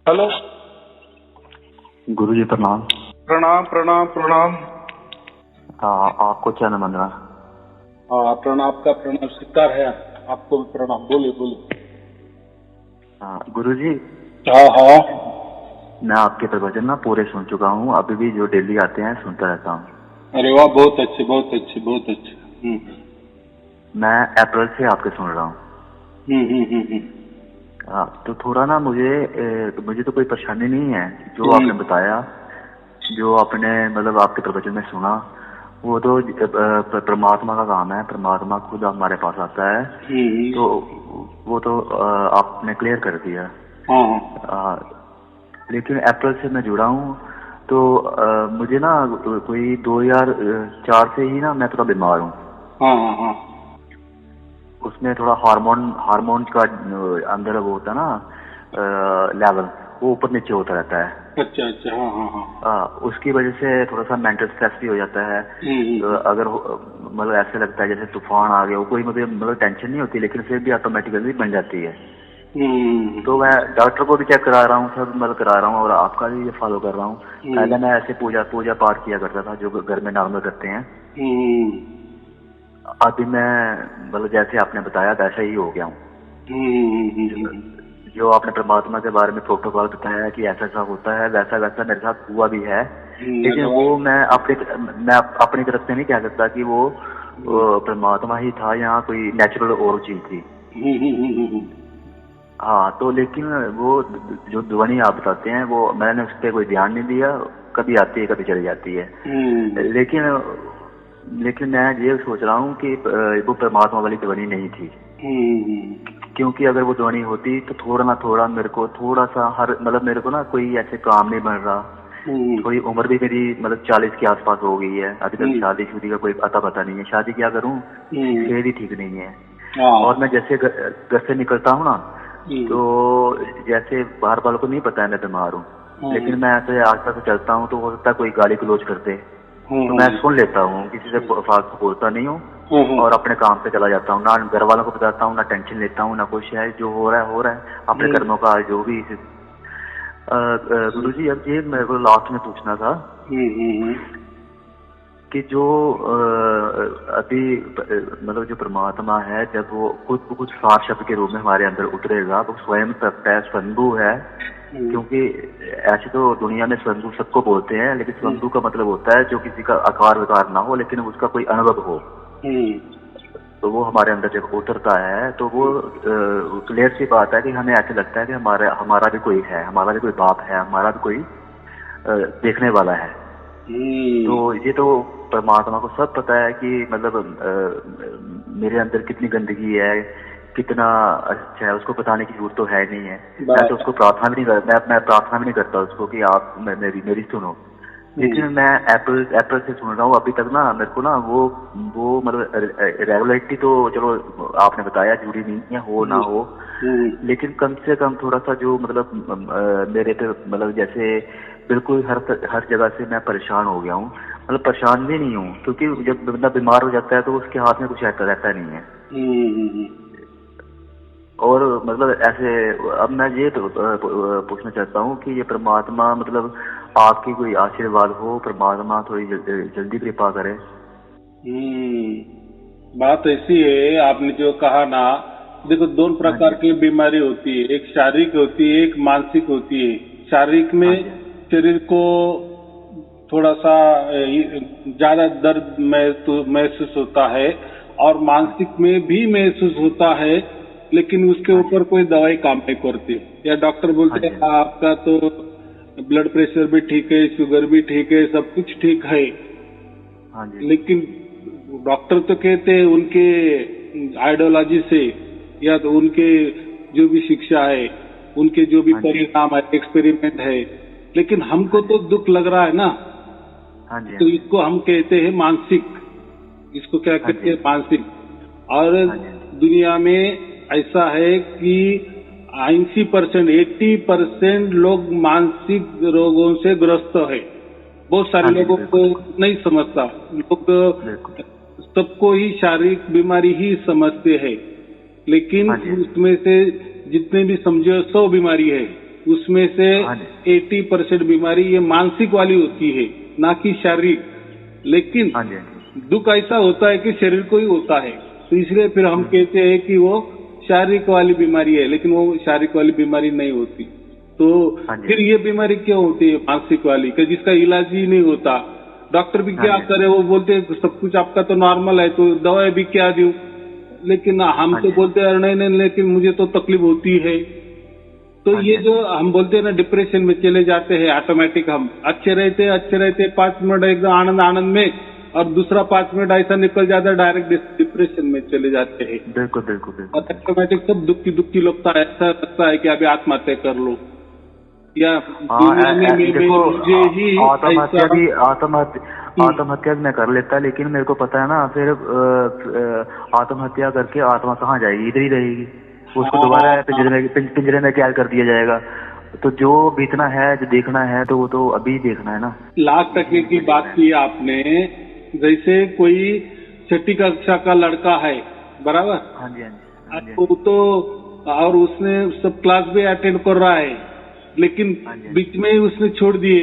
Hello. गुरु जी प्रणाम। प्रणाम प्रणाम प्रणाम। आपको क्या नमन रहा। हाँ, प्रणाम का प्रणाम स्वीकार है। आपको भी प्रणाम। बोलिए बोलिए। गुरु जी, हाँ हाँ। मैं आपके प्रवचन ना पूरे सुन चुका हूँ, अभी भी जो डेली आते हैं सुनता रहता हूँ। अरे वाह, बहुत अच्छे बहुत अच्छे बहुत अच्छे। मैं अप्रैल से आपके सुन रहा हूँ। तो थोड़ा ना मुझे तो कोई परेशानी नहीं है। जो आपने बताया, जो आपने मतलब आपके प्रवचन में सुना, वो तो परमात्मा का काम है। परमात्मा खुद हमारे पास आता है, तो वो तो आपने क्लियर कर दिया। लेकिन अप्रैल से मैं जुड़ा हूँ, तो मुझे ना कोई 2004 से ही ना मैं थोड़ा बीमार हूँ। उसमें थोड़ा हार्मोन का अंदर वो होता है ना लेवल, वो ऊपर नीचे होता रहता है। अच्छा अच्छा। हाँ हाँ हाँ। उसकी वजह से थोड़ा सा मेंटल स्ट्रेस भी हो जाता है। तो अगर मतलब ऐसे लगता है जैसे तूफान आ गया हो, कोई मुझे मतलब टेंशन नहीं होती, लेकिन फिर भी ऑटोमेटिकली बन जाती है। तो मैं डॉक्टर को भी चेक करा रहा हूँ, सब मतलब करा रहा हूँ, और आपका भी ये फॉलो कर रहा हूँ। पहले मैं ऐसे पूजा पाठ किया करता था जो घर में नॉर्मल करते हैं। अभी मैं मतलब जैसे आपने बताया वैसा ही हो गया हूँ। जो आपने परमात्मा के बारे में प्रोटोकॉल बताया कि ऐसा ऐसा होता है, वैसा वैसा मेरे साथ हुआ भी है। लेकिन वो मैं अपनी तरफ से नहीं कह सकता कि वो परमात्मा ही था या कोई नेचुरल और चीज थी। हाँ, तो लेकिन वो जो ध्वनि आप बताते हैं, वो मैंने उस पर कोई ध्यान नहीं दिया। कभी आती है कभी चली जाती है। लेकिन मैं ये सोच रहा हूँ कि वो परमात्मा वाली ध्वनि नहीं थी। क्योंकि अगर वो ध्वनि होती तो थोड़ा ना थोड़ा मेरे को थोड़ा सा मतलब मेरे को ना कोई ऐसे काम नहीं बन रहा। थोड़ी उम्र भी मेरी मतलब 40 के आसपास हो गई है। अभी तक शादी शुदी का कोई पता नहीं है। शादी क्या करूँ, सेहत ही ठीक नहीं है। और मैं जैसे घर से निकलता हूँ ना, तो जैसे बाहर वालों को नहीं पता है मैं बीमार हूँ, लेकिन मैं ऐसे आस पास चलता हूँ तो हो सकता है कोई गाली गलौज कर दे, तो मैं सुन लेता हूँ, किसी से फालतू बोलता नहीं हूँ और अपने काम पे चला जाता हूँ। ना घर वालों को बताता हूँ, ना टेंशन लेता हूँ, ना कुछ है। जो हो रहा है अपने कर्मों का जो भी। गुरु जी, अब ये मेरे को लास्ट में पूछना था कि जो अभी मतलब जो परमात्मा है, जब वो कुछ सात शब्द के रूप में हमारे अंदर उतरेगा, वो स्वयं तत्व स्वयंभू है। क्योंकि ऐसे तो दुनिया में स्वयंभू सबको बोलते हैं, लेकिन स्वयंभू का मतलब होता है जो किसी का आकार विकार ना हो, लेकिन उसका कोई अनुभव हो। तो वो हमारे अंदर जब उतरता है तो वो क्लियर सी बात है कि हमें ऐसे लगता है कि हमारा भी कोई है, हमारा भी कोई बाप है, हमारा भी कोई देखने वाला है। तो ये तो परमात्मा को सब पता है कि मतलब मेरे अंदर कितनी गंदगी है, कितना अच्छा है, उसको बताने की जरूरत तो है नहीं है। मैं तो उसको प्रार्थना भी नहीं करता, मैं प्रार्थना भी नहीं करता उसको कि आप मेरी सुनो। लेकिन मैं अप्रैल से सुन रहा हूँ अभी तक ना, मेरे को ना वो मतलब रेगुलरिटी तो चलो आपने बताया जुड़ी नहीं है, हो ना हो, लेकिन कम से कम थोड़ा सा जो मतलब मेरे पे मतलब जैसे बिल्कुल हर जगह से मैं परेशान हो गया हूँ। मतलब परेशान भी नहीं हूँ, क्योंकि जब बंदा बीमार हो जाता है तो उसके हाथ में कुछ रहता नहीं है। और मतलब ऐसे अब मैं ये तो पूछना चाहता हूँ कि ये परमात्मा मतलब आपकी कोई आशीर्वाद हो, परमात्मा थोड़ी जल्दी कृपा करे। बात ऐसी है, आपने जो कहा ना, देखो दोनों प्रकार की बीमारी होती है, एक शारीरिक होती है, एक मानसिक होती है। शारीरिक में शरीर को थोड़ा सा ज्यादा दर्द महसूस होता है, और मानसिक में भी महसूस होता है, लेकिन उसके ऊपर कोई दवाई काम नहीं करती। या डॉक्टर बोलते हैं आपका तो ब्लड प्रेशर भी ठीक है, शुगर भी ठीक है, सब कुछ ठीक है। लेकिन डॉक्टर तो कहते हैं उनके आइडियोलॉजी से, या तो उनके जो भी शिक्षा है, उनके जो भी परिणाम है, एक्सपेरिमेंट है, लेकिन हमको तो दुख लग रहा है ना, तो इसको हम कहते हैं मानसिक। इसको क्या कहते हैं? मानसिक। और दुनिया में ऐसा है कि 80% लोग मानसिक रोगों से ग्रस्त है। बहुत सारे लोगों को नहीं समझता, लोग सबको ही शारीरिक बीमारी ही समझते हैं, लेकिन उसमें से जितने भी समझो 100 बीमारी है, उसमें से हाँ जी 80% बीमारी ये मानसिक वाली होती है, ना कि शारीरिक। लेकिन हाँ जी हाँ जी दुख ऐसा होता है कि शरीर को ही होता है, तो इसलिए फिर हम कहते हैं कि वो शारीरिक वाली बीमारी है, लेकिन वो शारीरिक वाली बीमारी नहीं होती। तो हाँ जी फिर ये बीमारी क्यों होती है मानसिक वाली, कि जिसका इलाज ही नहीं होता? डॉक्टर भी हाँ क्या जी करे, वो बोलते हैं सब कुछ आपका तो नॉर्मल है, तो दवाई भी क्या दूं? लेकिन हम हाँ तो जी बोलते हैं नहीं नहीं, लेकिन मुझे तो तकलीफ होती है। तो हाँ ये जी जो हम बोलते हैं ना, डिप्रेशन में चले जाते हैं ऑटोमेटिक। हम अच्छे रहते 5 मिनट एकदम आनंद आनंद में, और दूसरा 5 मिनट ऐसा निकल जाता है, डायरेक्ट डिप्रेशन में चले जाते हैं। बिल्कुल बिल्कुल बिल्कुल और ऑटोमेटिक सब दुखी लगता है, ऐसा लगता है कि अभी आत्महत्या कर लो, या हाँ दुनिया में देखो मुझे ही आत्महत्या ऐसा। भी आत्महत्या भी मैं कर लेता, लेकिन मेरे को पता है ना फिर आत्महत्या करके आत्मा कहाँ जाएगी, इधर ही रहेगी। उसको दोबारा पिंजरे में कैद कर दिया जाएगा। तो जो बीतना है, जो देखना है, तो वो तो अभी देखना है ना। लास्ट तक की बात की आपने, जैसे कोई 6ठी कक्षा का लड़का है, बराबर? हाँ जी हाँ जी हाँ जी वो तो, और उसने सब क्लास भी अटेंड कर रहा है, लेकिन हाँ जी बीच में ही उसने छोड़ दिए,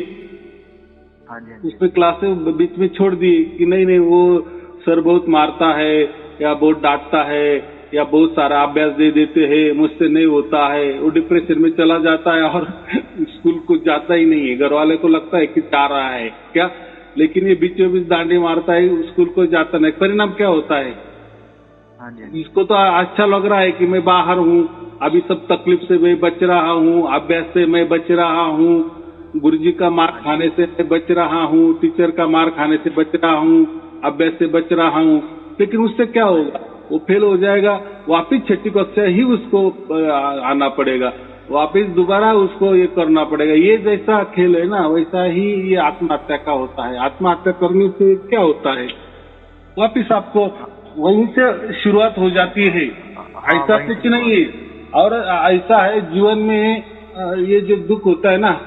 हाँ जी हाँ जी उसने क्लासेस बीच में छोड़ दिए कि नहीं नहीं, वो सर बहुत मारता है, या बहुत डांटता है, या बहुत सारा अभ्यास दे देते हैं, मुझसे नहीं होता है। वो डिप्रेशन में चला जाता है और स्कूल को जाता ही नहीं है। घर वाले को लगता है कि जा रहा है क्या, लेकिन ये बीचों बीच डांडे मारता है, स्कूल को जाता नहीं। परिणाम क्या होता है? हाँ जी इसको तो अच्छा लग रहा है कि मैं बाहर हूँ, अभी सब तकलीफ से मैं बच रहा हूँ, अभ्यास से मैं बच रहा हूँ, गुरुजी का मार खाने से मैं बच रहा हूँ, टीचर का मार खाने से बच रहा हूँ, अभ्यास से बच रहा हूँ। लेकिन उससे क्या होगा? वो फेल हो जाएगा, वापिस 6ठी कक्षा ही उसको आना पड़ेगा, वापिस दोबारा उसको ये करना पड़ेगा। ये जैसा खेल है ना, वैसा ही ये आत्महत्या का होता है। आत्महत्या करने से क्या होता है? वापिस आपको वहीं से शुरुआत हो जाती है। ऐसा कुछ नहीं है। और ऐसा है जीवन में, ये जो दुख होता है ना,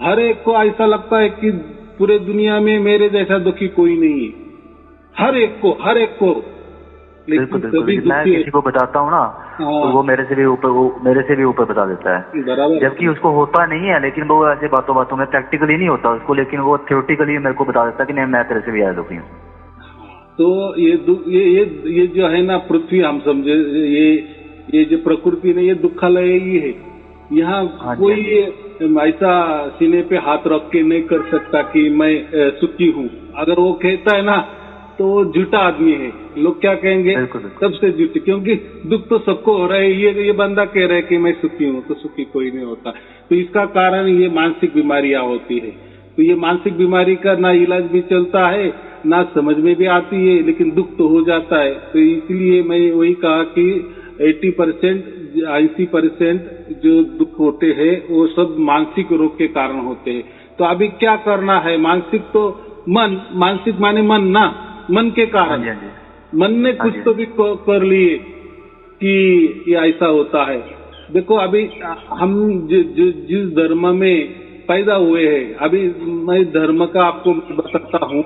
हर एक को ऐसा लगता है कि पूरे दुनिया में मेरे जैसा दुखी कोई नहीं है, हर एक को। बिल्कुल बिल्कुल। मैं किसी को बताता हूँ ना, तो वो मेरे से भी ऊपर बता देता है, जबकि उसको होता नहीं है। लेकिन वो ऐसे बातों में प्रैक्टिकली नहीं होता उसको, लेकिन वो थ्योरेटिकली मेरे को बता देता है कि नहीं, मैं तेरे से भी ज्यादा दुखी हूँ। तो ये जो है ना पृथ्वी, हम समझे ये जो प्रकृति ने, ये दुखालय ही है। यहाँ कोई ऐसा सीने पे हाथ रख के नहीं कर सकता कि मैं सुखी हूँ। अगर वो कहता है ना, तो वो झूठा आदमी है। लोग क्या कहेंगे? सबसे झूठी, क्योंकि दुख तो सबको हो रहा है। ये बंदा कह रहा है कि मैं सुखी हूँ, तो सुखी कोई नहीं होता। तो इसका कारण ये मानसिक बीमारियां होती है। तो ये मानसिक बीमारी का ना इलाज भी चलता है, ना समझ में भी आती है, लेकिन दुख तो हो जाता है। तो इसलिए मैं वही कहा कि 80% जो दुख होते हैं वो सब मानसिक रोग के कारण होते हैं। तो अभी क्या करना है? मानसिक माने मन ना, मन के कारण मन ने कुछ तो भी कर लिए कि ये ऐसा होता है। देखो अभी हम जिस धर्म में पैदा हुए हैं, अभी मैं धर्म का आपको बताता हूँ।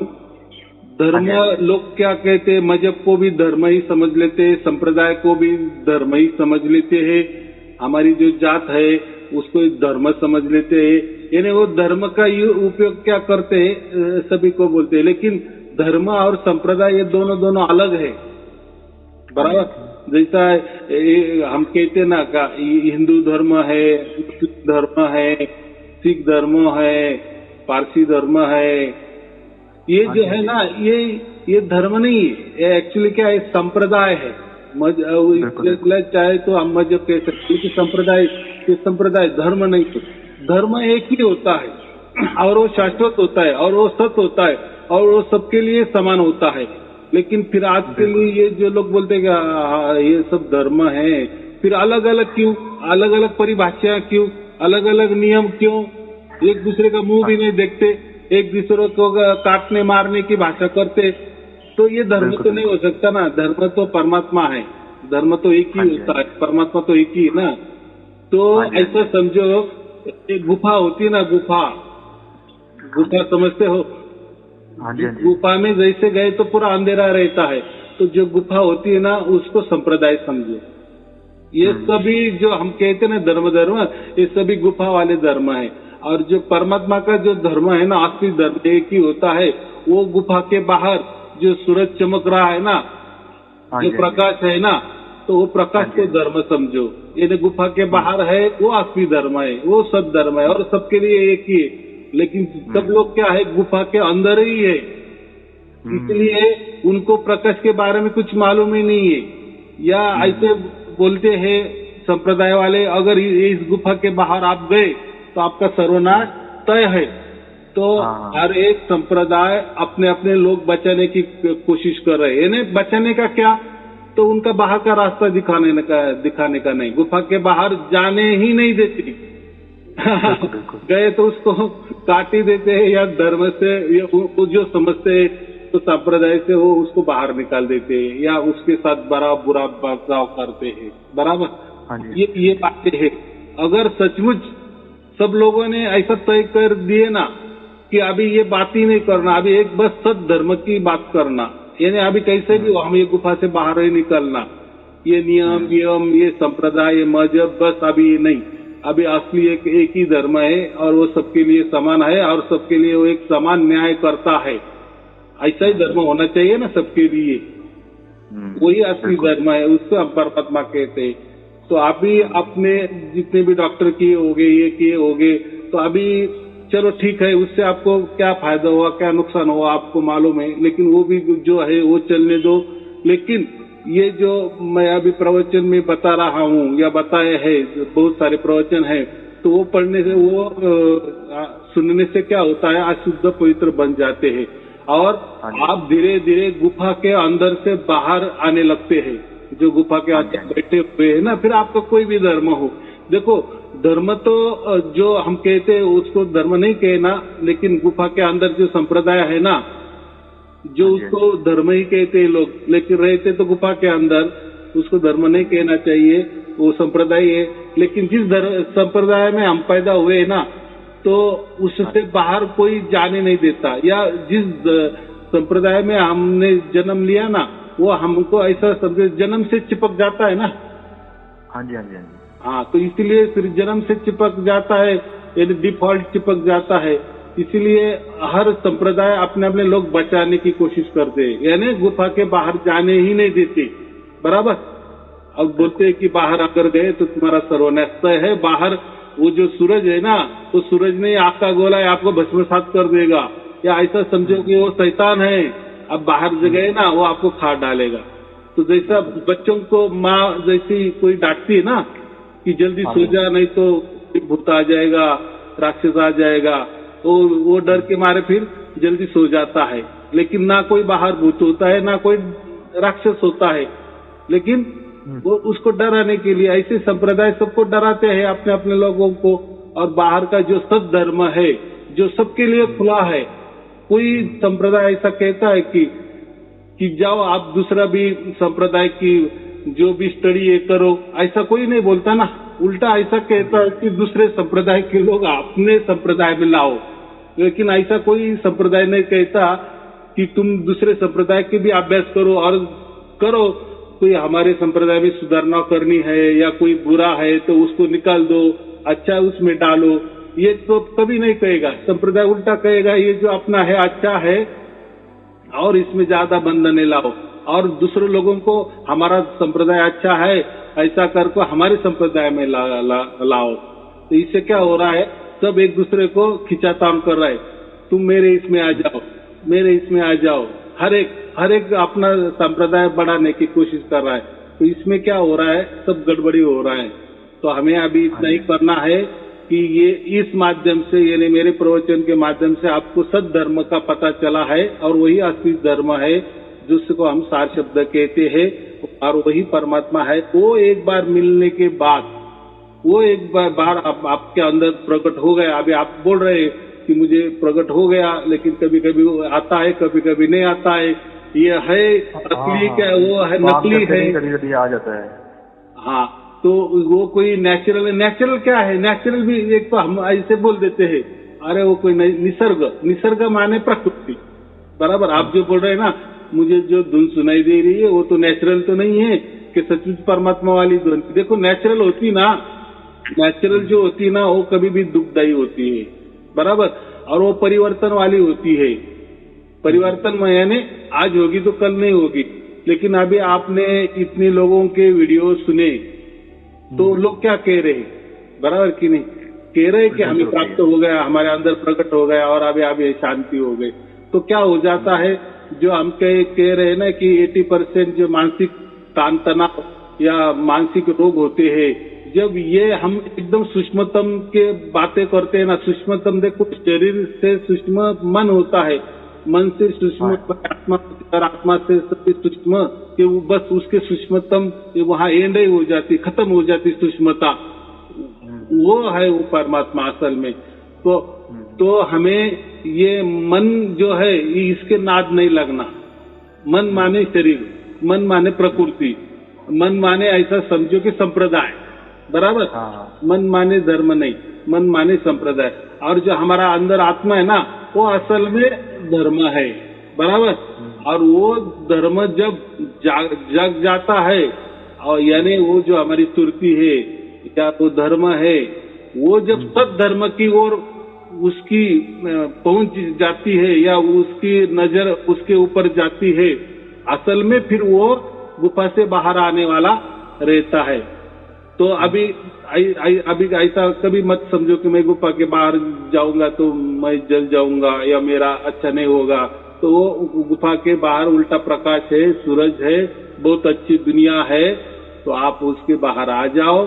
धर्म, लोग क्या कहते हैं, मजहब को भी धर्म ही समझ लेते हैं, संप्रदाय को भी धर्म ही समझ लेते हैं, हमारी जो जात है उसको धर्म समझ लेते हैं। यानी वो धर्म का उपयोग क्या करते हैं, सभी को बोलते हैं। लेकिन धर्म और संप्रदाय ये दोनों अलग है, बराबर। जैसा हम कहते ना का हिंदू धर्म है, मुस्लिम धर्म है, सिख धर्म है, पारसी धर्म है। ये जो है ना, ये धर्म नहीं है, एक्चुअली क्या है, संप्रदाय है। चाहे तो हम मजहब कह सकते हैं कि संप्रदाय धर्म नहीं है। धर्म एक ही होता है, और वो शाश्वत होता है, और वो सत्य होता है, और वो सबके लिए समान होता है। लेकिन फिर आज के लिए ये जो लोग बोलते हैं कि ये सब धर्म है, फिर अलग अलग क्यों, अलग अलग परिभाषा क्यों, अलग अलग नियम क्यों? एक दूसरे का मुंह भी नहीं देखते, एक दूसरे को काटने मारने की भाषा करते। तो ये धर्म तो नहीं हो सकता ना। धर्म तो परमात्मा है, धर्म तो एक ही होता है, परमात्मा तो एक ही है ना। तो ऐसा समझो, एक गुफा होती है ना, गुफा समझते हो? गुफा में जैसे गए तो पूरा अंधेरा रहता है, तो जो गुफा होती है ना, उसको संप्रदाय समझो। ये सभी जो हम कहते हैं ना धर्म, ये सभी गुफा वाले धर्म है। और जो परमात्मा का जो धर्म है ना, असली धर्म एक ही होता है। वो गुफा के बाहर जो सूरज चमक रहा है ना, जो प्रकाश है ना, तो वो प्रकाश को धर्म समझो। ये गुफा के बाहर है वो असली धर्म है, वो सब धर्म है और सबके लिए एक ही है। लेकिन सब लोग क्या है, गुफा के अंदर ही है, इसलिए उनको प्रकाश के बारे में कुछ मालूम ही नहीं है। या ऐसे बोलते हैं संप्रदाय वाले, अगर इस गुफा के बाहर आप गए तो आपका सर्वनाश तय है। तो हर एक संप्रदाय अपने अपने लोग बचाने की कोशिश कर रहे हैं। इन्हें बचाने का क्या, तो उनका बाहर का रास्ता दिखाने का नहीं, गुफा के बाहर जाने ही नहीं देते। गए तो उसको काट ही देते हैं, या धर्म से या जो समझते हैं तो संप्रदाय से वो उसको बाहर निकाल देते हैं, या उसके साथ बड़ा बुरा बर्ताव करते हैं। बराबर, ये बातें हैं। अगर सचमुच सब लोगों ने ऐसा तय कर दिए ना कि अभी ये बात ही नहीं करना, अभी एक बस सत धर्म की बात करना, यानी अभी कैसे भी हम ये गुफा से बाहर ही निकलना, ये नियम ये संप्रदाय ये मजहब बस अभी नहीं, अभी असली एक ही धर्म है और वो सबके लिए समान है और सबके लिए वो एक समान न्याय करता है। ऐसा ही धर्म होना चाहिए ना सबके लिए, वही असली धर्म है, उसको हम परमात्मा कहते हैं। तो अभी अपने जितने भी डॉक्टर किए होंगे, ये किए होंगे, तो अभी चलो ठीक है, उससे आपको क्या फायदा हुआ क्या नुकसान हुआ आपको मालूम है, लेकिन वो भी जो है वो चलने दो। लेकिन ये जो मैं अभी प्रवचन में बता रहा हूँ या बताए है, बहुत सारे प्रवचन है, तो वो पढ़ने से वो सुनने से क्या होता है, अशुद्ध पवित्र बन जाते हैं और आप धीरे धीरे गुफा के अंदर से बाहर आने लगते हैं। जो गुफा के अंदर बैठे हुए है ना, फिर आपका कोई भी धर्म हो, देखो धर्म तो जो हम कहते हैं उसको धर्म नहीं कहना, लेकिन गुफा के अंदर जो संप्रदाय है ना, जो उसको धर्म ही कहते हैं लोग, लेकिन रहते तो गुफा के अंदर, उसको धर्म नहीं कहना चाहिए, वो संप्रदाय है। लेकिन जिस संप्रदाय में हम पैदा हुए ना, तो उससे बाहर कोई जाने नहीं देता, या जिस संप्रदाय में हमने जन्म लिया ना, वो हमको ऐसा समझे जन्म से चिपक जाता है ना। हाँ, तो इसलिए फिर जन्म से चिपक जाता है, यानी डिफॉल्ट चिपक जाता है। इसलिए हर संप्रदाय अपने अपने लोग बचाने की कोशिश करते हैं, यानी गुफा के बाहर जाने ही नहीं देते। बराबर, अब बोलते हैं कि बाहर अगर गए तो तुम्हारा सर्वनाश तय है। बाहर वो जो सूरज है ना, वो सूरज नहीं आग का गोला है, आपको भस्मसात कर देगा, या ऐसा समझो कि वो शैतान है, अब बाहर गए ना वो आपको खा डालेगा। तो जैसा बच्चों को माँ जैसी कोई डांटती है ना कि जल्दी सो जा, नहीं तो भूत आ जाएगा, राक्षस आ जाएगा, तो वो डर के मारे फिर जल्दी सो जाता है। लेकिन ना कोई बाहर भूत होता है, ना कोई राक्षस होता है, लेकिन वो उसको डराने के लिए ऐसे संप्रदाय सबको डराते हैं, अपने अपने लोगों को। और बाहर का जो सत धर्म है, जो सबके लिए खुला है, कोई संप्रदाय ऐसा कहता है कि जाओ आप दूसरा भी संप्रदाय की जो भी स्टडी ये करो, ऐसा कोई नहीं बोलता ना। उल्टा ऐसा कहता है कि दूसरे संप्रदाय के लोग अपने संप्रदाय में लाओ, लेकिन ऐसा कोई संप्रदाय नहीं कहता कि तुम दूसरे संप्रदाय के भी अभ्यास करो और करो। कोई हमारे संप्रदाय में सुधारना करनी है या कोई बुरा है तो उसको निकाल दो, अच्छा उसमें डालो, ये तो कभी नहीं कहेगा। संप्रदाय उल्टा कहेगा ये जो अपना है अच्छा है और इसमें ज्यादा बंधन लाओ, और दूसरे लोगों को हमारा संप्रदाय अच्छा है ऐसा करके हमारे संप्रदाय में लाओ। तो इससे क्या हो रहा है, सब एक दूसरे को खिंचातान कर रहा है, तुम मेरे इसमें आ जाओ, मेरे इसमें आ जाओ, हर एक अपना संप्रदाय बढ़ाने की कोशिश कर रहा है। तो इसमें क्या हो रहा है, सब गड़बड़ी हो रहा है। तो हमें अभी इतना ही करना है कि ये इस माध्यम से, यानी मेरे प्रवचन के माध्यम से आपको सत धर्म का पता चला है, और वही असली धर्म है जिसको हम सार शब्द कहते हैं, और वही परमात्मा है। वो एक बार मिलने के बाद, वो एक बार आपके अंदर प्रकट हो गया। अभी आप बोल रहे हैं कि मुझे प्रकट हो गया, लेकिन कभी कभी आता है, कभी कभी नहीं आता है। ये है असली क्या, वो है नकली है, कभी आ जाता है। हाँ, तो वो कोई नेचुरल क्या है, नेचुरल भी एक तो हम ऐसे बोल देते हैं, अरे वो कोई निसर्ग माने प्रकृति। बराबर, आप जो बोल रहे हैं ना, मुझे जो धुन सुनाई दे रही है वो तो नेचुरल तो नहीं है, कि सचमुच परमात्मा वाली ध्वनि देखो नेचुरल होती ना, नेचुरल जो होती ना वो कभी भी दुखदायी होती है, बराबर, और वो परिवर्तन वाली होती है। परिवर्तन में यानी आज होगी तो कल नहीं होगी। लेकिन अभी आपने इतने लोगों के वीडियो सुने तो लोग क्या कह रहे हैं, बराबर कि नहीं, कह रहे कि हमें प्राप्त हो गया, हमारे अंदर प्रकट हो गया और अभी शांति हो गई। तो क्या हो जाता है, जो हम कह रहे हैं ना कि 80% जो मानसिक तान तनाव या मानसिक रोग होते हैं, जब ये हम एकदम सूक्ष्मतम के बातें करते हैं ना, सूक्ष्मतम देखो शरीर से सूक्ष्म मन होता है, मन से सूक्ष्म आत्मा और आत्मा से सभी सूक्ष्म, कि वो बस उसके सूक्ष्मतम वहां एंड ही हो जाती, खत्म हो जाती सूक्ष्मता, वो है वो परमात्मा असल में। तो हमें ये मन जो है इसके नाद नहीं लगना। मन माने शरीर, मन माने प्रकृति, मन माने ऐसा समझो कि संप्रदाय, बराबर, मन माने धर्म नहीं, मन माने संप्रदाय। और जो हमारा अंदर आत्मा है ना वो असल में धर्म है, बराबर, और वो धर्म जब जग जाता है, और यानी वो जो हमारी सुरती है या वो धर्म है, वो जब सत धर्म की ओर उसकी पहुंच जाती है या उसकी नजर उसके ऊपर जाती है, असल में फिर वो गुफा से बाहर आने वाला रहता है। तो अभी ऐसा कभी मत समझो कि मैं गुफा के बाहर जाऊंगा तो मैं जल जाऊंगा या मेरा अच्छा नहीं होगा। तो वो गुफा के बाहर उल्टा प्रकाश है, सूरज है, बहुत अच्छी दुनिया है, तो आप उसके बाहर आ जाओ।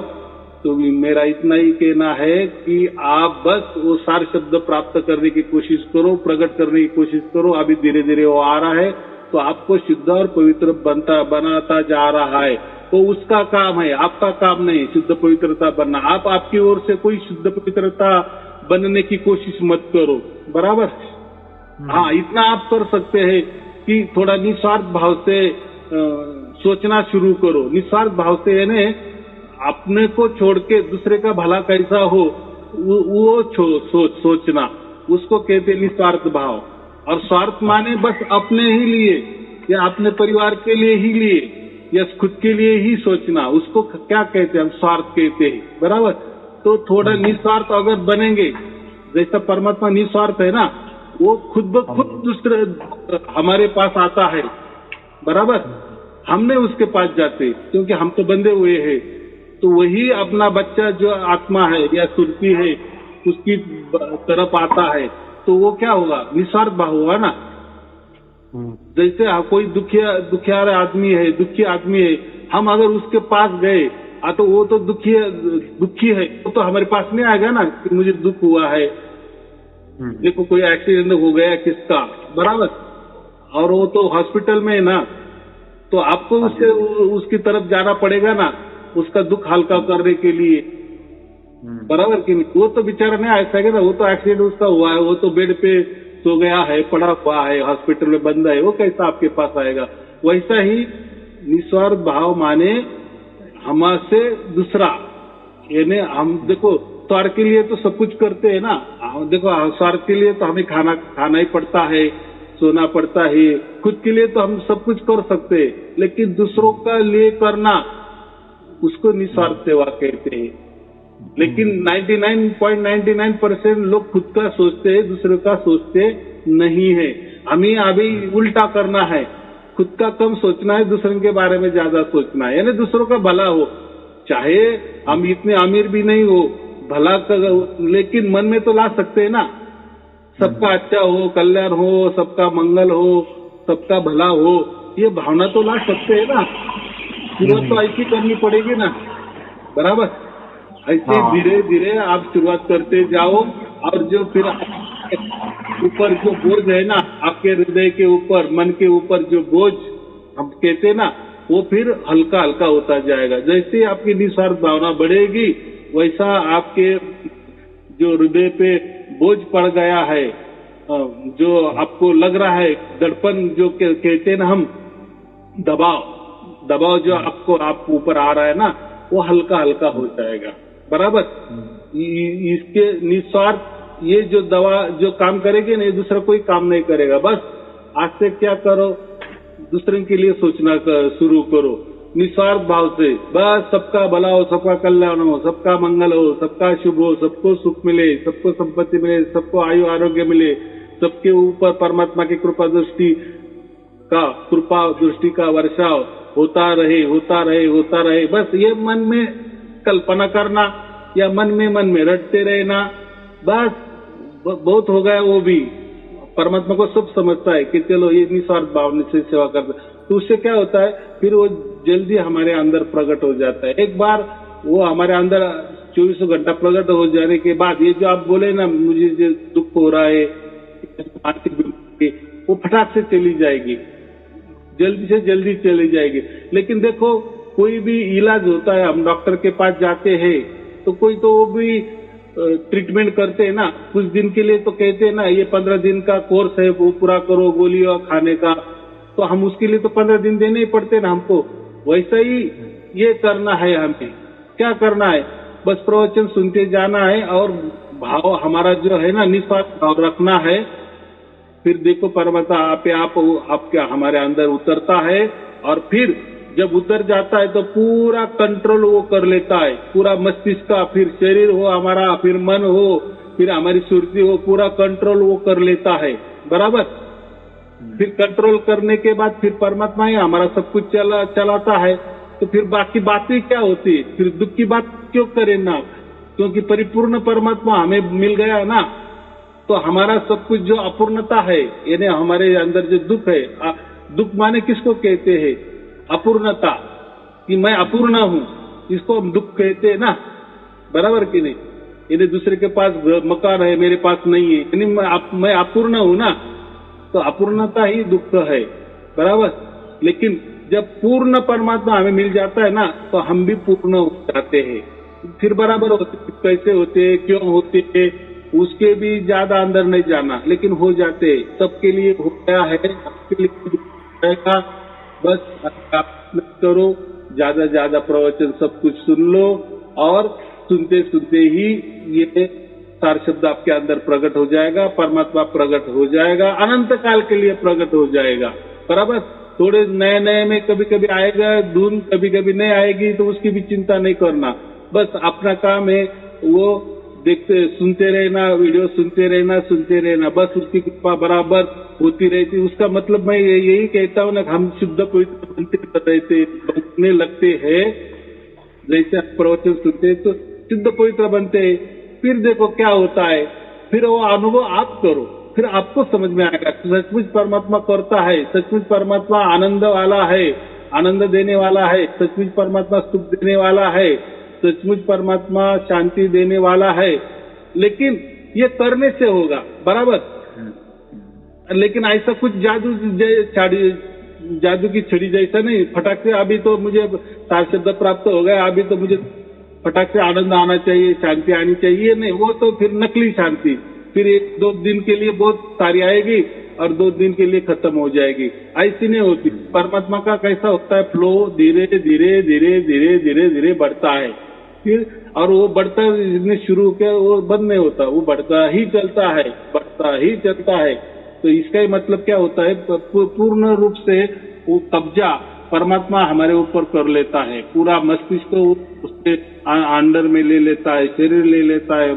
तो मेरा इतना ही कहना है कि आप बस वो सार शब्द प्राप्त करने की कोशिश करो, प्रकट करने की कोशिश करो। अभी धीरे धीरे वो आ रहा है तो आपको शुद्ध और पवित्र बनाता जा रहा है। तो उसका काम है, आपका काम नहीं शुद्ध पवित्रता बनना। आप आपकी ओर से कोई शुद्ध पवित्रता बनने की कोशिश मत करो, बराबर। हाँ, इतना आप कर सकते हैं कि थोड़ा निस्वार्थ भाव से सोचना शुरू करो। निस्वार्थ भाव से यानी अपने को छोड़ के दूसरे का भला कैसा हो वो सोचना, उसको कहते निस्वार्थ भाव। और स्वार्थ माने बस अपने ही लिए या अपने परिवार के लिए ही लिए या खुद के लिए ही सोचना, उसको क्या कहते हैं, हम स्वार्थ कहते हैं, बराबर। तो थोड़ा निस्वार्थ अगर बनेंगे, जैसा परमात्मा निस्वार्थ है ना, वो खुद ब खुद दूसरे हमारे पास आता है, बराबर, हमने उसके पास जाते क्योंकि हम तो बंधे हुए हैं। तो वही अपना बच्चा जो आत्मा है या सुरती है उसकी तरफ आता है, तो वो क्या होगा, निस्वार्थ भाव हुआ ना। जैसे कोई दुखियार आदमी है, दुखी आदमी है, हम अगर उसके पास गए तो वो तो दुखी है, वो तो हमारे पास नहीं आएगा ना कि मुझे दुख हुआ है, देखो कोई एक्सीडेंट हो गया किसका, बराबर, और वो तो हॉस्पिटल में है ना, तो आपको उसकी तरफ जाना पड़ेगा ना उसका दुख हल्का करने के लिए, बराबर कि नहीं। वो तो बेचारा नहीं आ सकेगा ना, वो तो एक्सीडेंट उसका हुआ है, वो तो बेड पे सो गया है, पड़ा हुआ है, हॉस्पिटल में बंद है, वो कैसा आपके पास आएगा। वैसा ही निस्वार्थ भाव माने हमसे दूसरा, यानी हम देखो स्वार्थ के लिए तो सब कुछ करते हैं ना, देखो स्वार्थ के लिए तो हमें खाना ही पड़ता है, सोना पड़ता है, खुद के लिए तो हम सब कुछ कर सकते हैं, लेकिन दूसरों का लिए करना उसको निस्वार्थ सेवा कहते हैं। लेकिन 99.99% लोग खुद का सोचते हैं, दूसरे का सोचते नहीं है। हमें अभी उल्टा करना है, खुद का कम सोचना है, दूसरों के बारे में ज्यादा सोचना है, यानी दूसरों का भला हो। चाहे हम इतने अमीर भी नहीं हो, भला लेकिन मन में तो ला सकते हैं ना, सबका अच्छा हो, कल्याण हो, सबका मंगल हो, सबका भला हो, ये भावना तो ला सकते हैं ना। शुरुआत तो ऐसी करनी पड़ेगी ना, बराबर। ऐसे धीरे धीरे आप शुरुआत करते जाओ, और जो फिर ऊपर जो बोझ है ना आपके हृदय के ऊपर, मन के ऊपर जो बोझ हम कहते हैं ना, वो फिर हल्का हल्का होता जाएगा। जैसे आपकी निस्वार्थ भावना बढ़ेगी, वैसा आपके जो हृदय पे बोझ पड़ गया है, जो आपको लग रहा है दर्पण जो कहते हैं ना हम, दबाव जो आप ऊपर आ रहा है ना, वो हल्का हल्का हो जाएगा, बराबर। इसके निस्वार्थ ये जो दवा जो काम करेगी ना, दूसरा कोई काम नहीं करेगा। बस आज से क्या करो, दूसरे के लिए सोचना शुरू करो। निस्वार्थ भाव से, बस सबका भला हो, सबका कल्याण हो, सबका मंगल हो, सबका शुभ हो, सबको सुख मिले, सबको संपत्ति मिले, सबको आयु आरोग्य मिले, सबके ऊपर परमात्मा की कृपा दृष्टि का वर्षाव होता रहे, होता रहे, होता रहे। बस ये मन में कल्पना करना या मन में रटते रहना, बस बहुत हो गया। वो भी परमात्मा को सब समझता है कि चलो ये निस्वार्थ भावना से सेवा करते, तो उससे क्या होता है, फिर वो जल्दी हमारे अंदर प्रकट हो जाता है। एक बार वो हमारे अंदर 24 घंटा प्रकट हो जाने के बाद, ये जो आप बोले ना मुझे जो दुख हो रहा है, मानसिक बीमारी, वो फटाक से चली जाएगी, जल्दी से जल्दी चली जाएगी। लेकिन देखो कोई भी इलाज होता है, हम डॉक्टर के पास जाते हैं तो कोई तो वो भी ट्रीटमेंट करते हैं ना, कुछ दिन के लिए तो कहते हैं ना ये 15 दिन का कोर्स है, वो पूरा करो गोलियां खाने का, तो हम उसके लिए तो 15 दिन देने ही पड़ते ना हमको। वैसा ही ये करना है, हमें क्या करना है, बस प्रवचन सुनते जाना है और भाव हमारा जो है ना निस्वार्थ भाव रखना है। फिर देखो परमात्मा आपके हमारे अंदर उतरता है, और फिर जब उतर जाता है तो पूरा कंट्रोल वो कर लेता है, पूरा मस्तिष्क का, फिर शरीर हो हमारा, फिर मन हो, फिर हमारी सुरती हो, पूरा कंट्रोल वो कर लेता है, बराबर। फिर कंट्रोल करने के बाद फिर परमात्मा ही हमारा सब कुछ चलाता है। तो फिर बाकी बातें क्या होती है, फिर दुख की बात क्यों करें ना, क्योंकि परिपूर्ण परमात्मा हमें मिल गया ना। तो हमारा सब कुछ जो अपूर्णता है, यानी हमारे अंदर जो दुख है, दुख माने किसको कहते हैं, अपूर्णता, कि मैं अपूर्ण हूं, इसको हम दुख कहते हैं ना, बराबर कि नहीं। यानी दूसरे के पास मकान है, मेरे पास नहीं है, यानी मैं अपूर्ण हूं ना, तो अपूर्णता ही दुख है, बराबर। लेकिन जब पूर्ण परमात्मा हमें मिल जाता है ना, तो हम भी पूर्ण हो जाते हैं। फिर बराबर होते, कैसे होते, क्यों होते, उसके भी ज्यादा अंदर नहीं जाना, लेकिन हो जाते, सबके लिए हो गया है, सबके लिए बस आप करो, ज्यादा प्रवचन सब कुछ सुन लो, और सुनते सुनते ही ये सार शब्द आपके अंदर प्रकट हो जाएगा, परमात्मा प्रकट हो जाएगा, अनंत काल के लिए प्रकट हो जाएगा, बराबर। थोड़े नए में कभी कभी आएगा धुन, कभी कभी नहीं आएगी, तो उसकी भी चिंता नहीं करना, बस अपना काम है वो देखते सुनते रहना, वीडियो सुनते रहना, बस उसकी कृपा बराबर होती रहती। उसका मतलब मैं यही कहता हूँ ना, हम शुद्ध पवित्र बनने लगते हैं, जैसे आप प्रवचन सुनते हैं तो शुद्ध पवित्र बनते हैं। फिर देखो क्या होता है, फिर वो अनुभव आप करो, फिर आपको समझ में आएगा सचमुच परमात्मा करता है, सचमुच परमात्मा आनंद वाला है, आनंद देने वाला है, सचमुच परमात्मा सुख देने वाला है, सचमुच परमात्मा शांति देने वाला है। लेकिन ये करने से होगा, बराबर। लेकिन ऐसा कुछ जादू की छड़ी जैसा नहीं, फटाक से अभी तो मुझे सार शब्द प्राप्त हो गया, अभी तो मुझे फटाक से आनंद आना चाहिए, शांति आनी चाहिए, नहीं, वो तो फिर नकली शांति, फिर 1-2 दिन के लिए बहुत सारी आएगी और 2 दिन के लिए खत्म हो जाएगी, ऐसी नहीं होती। परमात्मा का कैसा होता है, फ्लो धीरे धीरे धीरे धीरे धीरे धीरे बढ़ता है, फिर और वो बढ़ता जिसने शुरू किया वो बंद नहीं होता, वो बढ़ता ही चलता है, बढ़ता ही चलता है। तो इसका ही मतलब क्या होता है, पूर्ण रूप से वो कब्जा परमात्मा हमारे ऊपर कर लेता है, पूरा मस्तिष्क को उसके अंडर में ले लेता है, शरीर ले लेता है,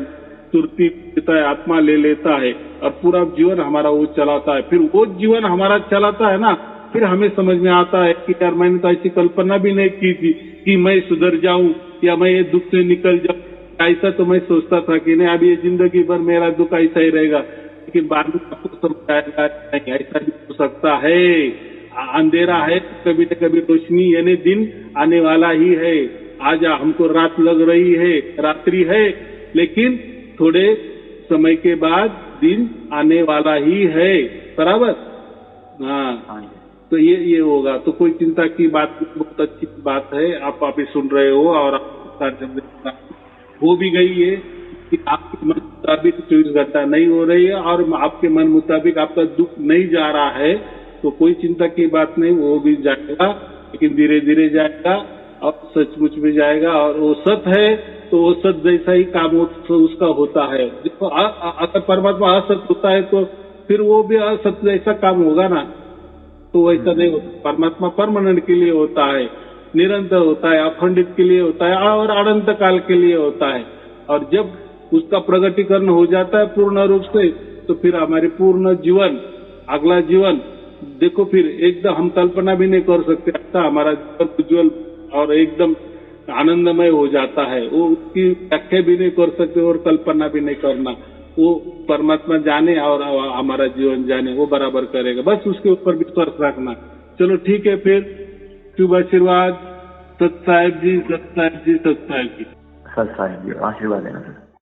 सुरती लेता है, आत्मा ले लेता है, और पूरा जीवन हमारा वो चलाता है। फिर वो जीवन हमारा चलाता है ना, फिर हमें समझ में आता है कि यार मैंने तो ऐसी कल्पना भी नहीं की थी कि मैं सुधर जाऊं या मैं ये दुख से निकल जाऊं। ऐसा तो मैं सोचता था कि नहीं, अब ये जिंदगी भर मेरा दुख ऐसा ही रहेगा, लेकिन बाद में आपको समझ आएगा नहीं, ऐसा भी हो सकता है, अंधेरा है कभी न कभी रोशनी, यानी दिन आने वाला ही है। आज हमको रात लग रही है, रात्रि है, लेकिन थोड़े समय के बाद दिन आने वाला ही है, बराबर। हाँ, तो ये होगा, तो कोई चिंता की बात, बहुत अच्छी बात है, आप अभी सुन रहे हो और हो भी गई है कि आपके मन मुताबिक 24 घंटा नहीं हो रही है और आपके मन मुताबिक आपका दुख नहीं जा रहा है, तो कोई चिंता की बात नहीं, वो भी जाएगा, लेकिन धीरे धीरे जाएगा और सचमुच में जाएगा। और वो सत है तो वो सत जैसा ही काम उसका होता है। देखो अगर परमात्मा असत होता है तो फिर वो भी असत जैसा काम होगा ना, तो वैसा नहीं होता। परमात्मा परमानेंट के लिए होता है, निरंतर होता है, अखंडित के लिए होता है और अनंत काल के लिए होता है। और जब उसका प्रगटीकरण हो जाता है पूर्ण रूप से, तो फिर हमारे पूर्ण जीवन, अगला जीवन देखो, फिर एकदम हम कल्पना भी नहीं कर सकते, ऐसा हमारा जीवन उज्ज्वल और एकदम आनंदमय हो जाता है। वो उसकी व्याख्या भी नहीं कर सकते और कल्पना भी नहीं करना। वो परमात्मा जाने और हमारा जीवन जाने, वो बराबर करेगा। बस उसके ऊपर विश्वास रखना। चलो ठीक है, फिर शुभ आशीर्वाद। सत साहेब जी, सत साहेब जी, सत साहेब जी। सर साहिब जी आशीर्वाद देना सर।